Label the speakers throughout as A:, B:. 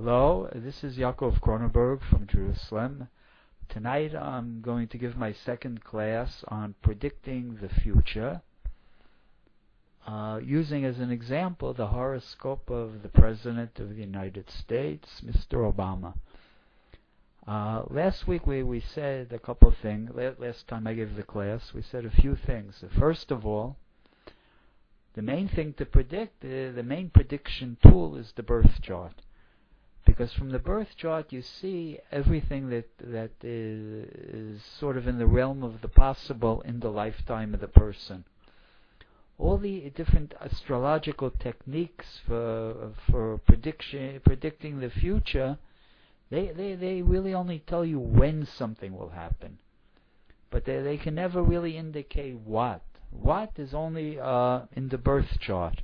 A: Hello, this is Yaakov Kronenberg from Jerusalem. Tonight I'm going to give my second class on predicting the future, using as an example the horoscope of the President of the United States, Mr. Obama. Last week we said a couple of things. Last time I gave the class, we said a few things. First of all, the main thing to predict, the main prediction tool is the birth chart. Because from the birth chart you see everything that is sort of in the realm of the possible in the lifetime of the person. All the different astrological techniques for predicting the future, they really only tell you when something will happen. But they can never really indicate what. What is only in the birth chart.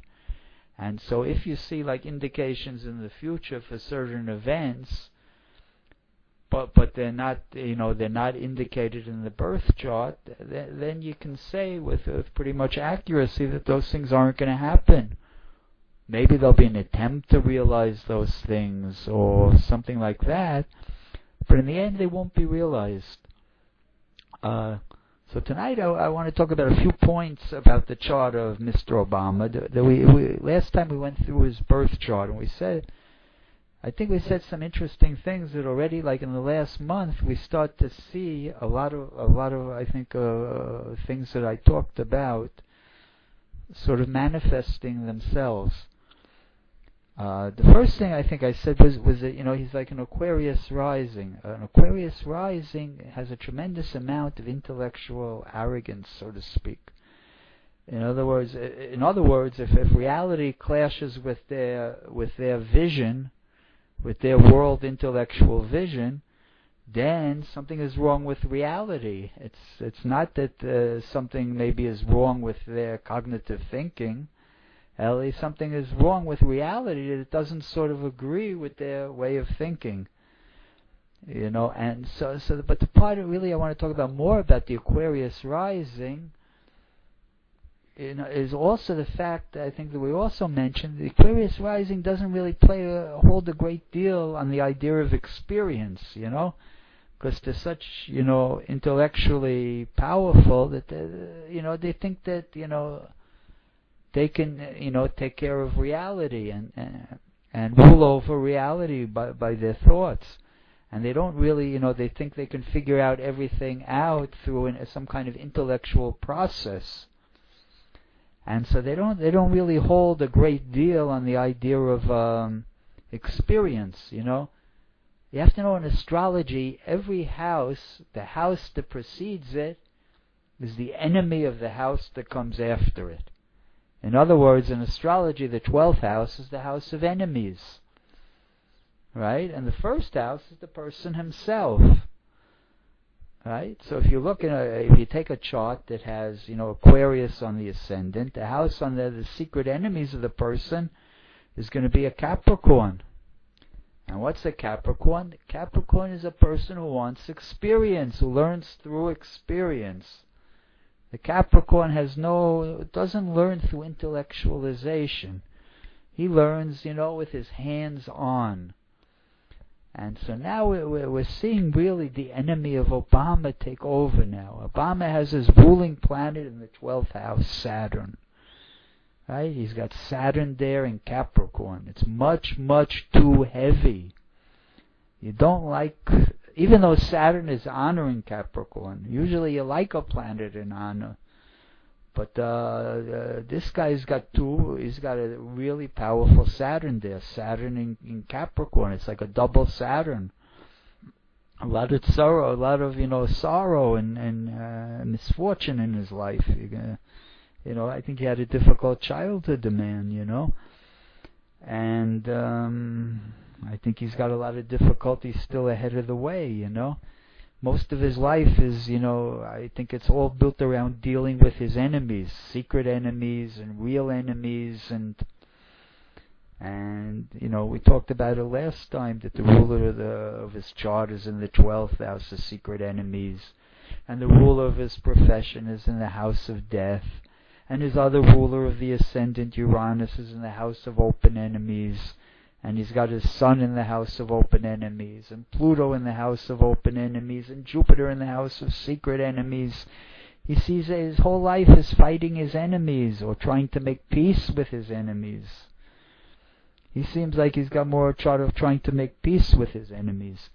A: And so if you see like indications in the future for certain events, but they're not, they're not indicated in the birth chart, then you can say with pretty much accuracy that those things aren't going to happen. Maybe there'll be an attempt to realize those things or something like that, but in the end they won't be realized. So tonight I want to talk about a few points about the chart of Mr. Obama. Last time we went through his birth chart, and I think we said some interesting things that already, like in the last month, we start to see a lot of I think things that I talked about sort of manifesting themselves. The first thing I think I said was that he's like an Aquarius rising. An Aquarius rising has a tremendous amount of intellectual arrogance, so to speak. In other words, if reality clashes with their vision, with their world intellectual vision, then something is wrong with reality. It's not that something maybe is wrong with their cognitive thinking. At least something is wrong with reality that it doesn't sort of agree with their way of thinking. And but the part that really I want to talk about more about the Aquarius rising, is also the fact that I think that we also mentioned the Aquarius rising doesn't really hold a great deal on the idea of experience, because they're such, intellectually powerful that they think that, they can, take care of reality and rule over reality by their thoughts, and they don't really, they think they can figure out everything out through some kind of intellectual process, and so they don't really hold a great deal on the idea of experience. You have to know in astrology, every house, the house that precedes it, is the enemy of the house that comes after it. In other words, in astrology, the 12th house is the house of enemies, right? And the first house is the person himself, right? So if you take a chart that has, Aquarius on the ascendant, the house on the secret enemies of the person is going to be a Capricorn. And what's a Capricorn? Capricorn is a person who wants experience, who learns through experience. The Capricorn doesn't learn through intellectualization. He learns, with his hands on. And so now we're seeing really the enemy of Obama take over now. Obama has his ruling planet in the 12th house, Saturn. Right? He's got Saturn there in Capricorn. It's much, much too heavy. You don't like... Even though Saturn is honoring Capricorn, usually you like a planet in honor. But this guy's he's got a really powerful Saturn there. Saturn in Capricorn. It's like a double Saturn. A lot of sorrow, sorrow and misfortune in his life. I think he had a difficult childhood, the man, And I think he's got a lot of difficulties still ahead of the way, Most of his life is, I think it's all built around dealing with his enemies, secret enemies and real enemies, and we talked about it last time that the ruler of his chart is in the 12th house of secret enemies, and the ruler of his profession is in the house of death, and his other ruler of the ascendant Uranus is in the house of open enemies, And he's got his sun in the house of open enemies, and Pluto in the house of open enemies, and Jupiter in the house of secret enemies. He sees that his whole life is fighting his enemies, or trying to make peace with his enemies. He seems like he's got more chart of trying to make peace with his enemies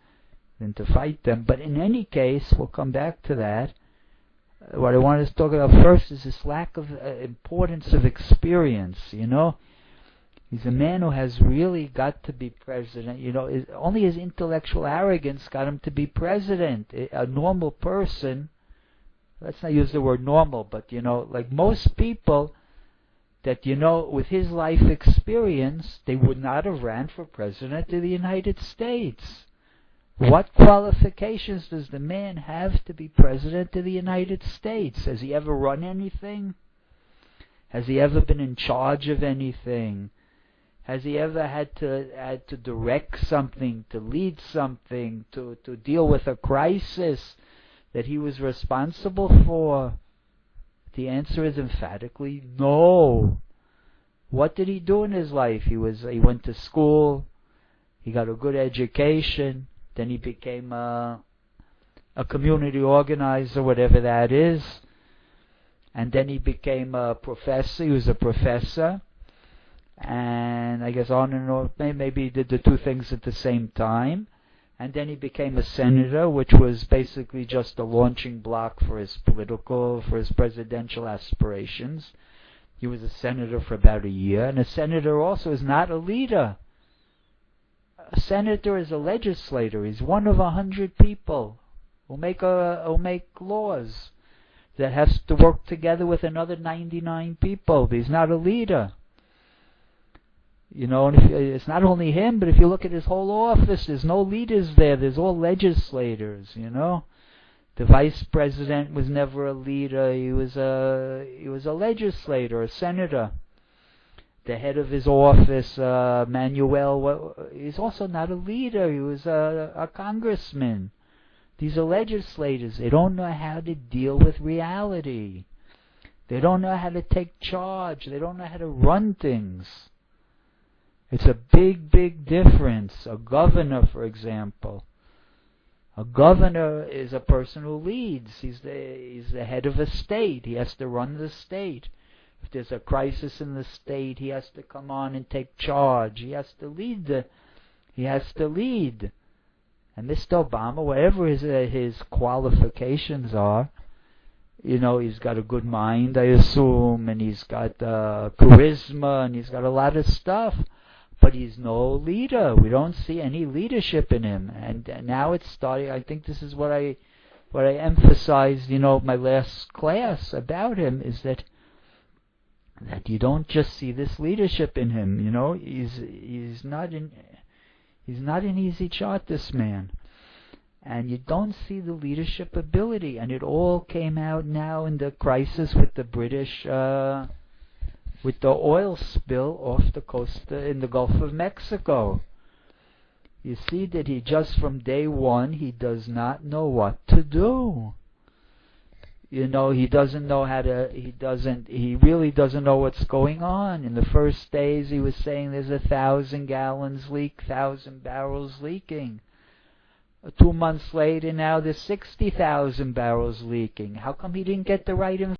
A: than to fight them. But in any case, we'll come back to that. What I wanted to talk about first is this lack of importance of experience, you know. He's a man who has really got to be president. You know, only his intellectual arrogance got him to be president. A normal person, let's not use the word normal, but, you know, like most people that, you know, with his life experience, they would not have ran for president of the United States. What qualifications does the man have to be president of the United States? Has he ever run anything? Has he ever been in charge of anything? Has he ever had to direct something, to lead something, to deal with a crisis that he was responsible for? The answer is emphatically no. What did he do in his life? He went to school, he got a good education, then he became a community organizer, whatever that is, and then he became a professor. He was a professor. And I guess on and on, maybe he did the two things at the same time. And then he became a senator, which was basically just a launching block for his presidential aspirations. He was a senator for about a year, and a senator also is not a leader. A senator is a legislator. He's one of 100 people who make laws that has to work together with another 99 people. He's not a leader. You know, and it's not only him, but if you look at his whole office, there's no leaders there. There's all legislators, you know. The vice president was never a leader. He was a legislator, a senator. The head of his office, Manuel, he's also not a leader. He was a congressman. These are legislators. They don't know how to deal with reality. They don't know how to take charge. They don't know how to run things. It's a big, big difference. A governor, for example. A governor is a person who leads. He's the head of a state. He has to run the state. If there's a crisis in the state, he has to come on and take charge. He has to lead. And Mr. Obama, whatever his qualifications are, you know, he's got a good mind, I assume, and he's got charisma, and he's got a lot of stuff. But he's no leader. We don't see any leadership in him. And now it's starting. I think this is what I emphasized, you know, my last class about him, is that you don't just see this leadership in him. You know, he's not an easy chart, this man. And you don't see the leadership ability. And it all came out now in the crisis with the British. With the oil spill off the coast in the Gulf of Mexico. You see that he just from day one, he does not know what to do. You know, he doesn't know how to, he really doesn't know what's going on. In the first days he was saying there's 1,000 gallons leak, 1,000 barrels leaking. 2 months later now there's 60,000 barrels leaking. How come he didn't get the right information?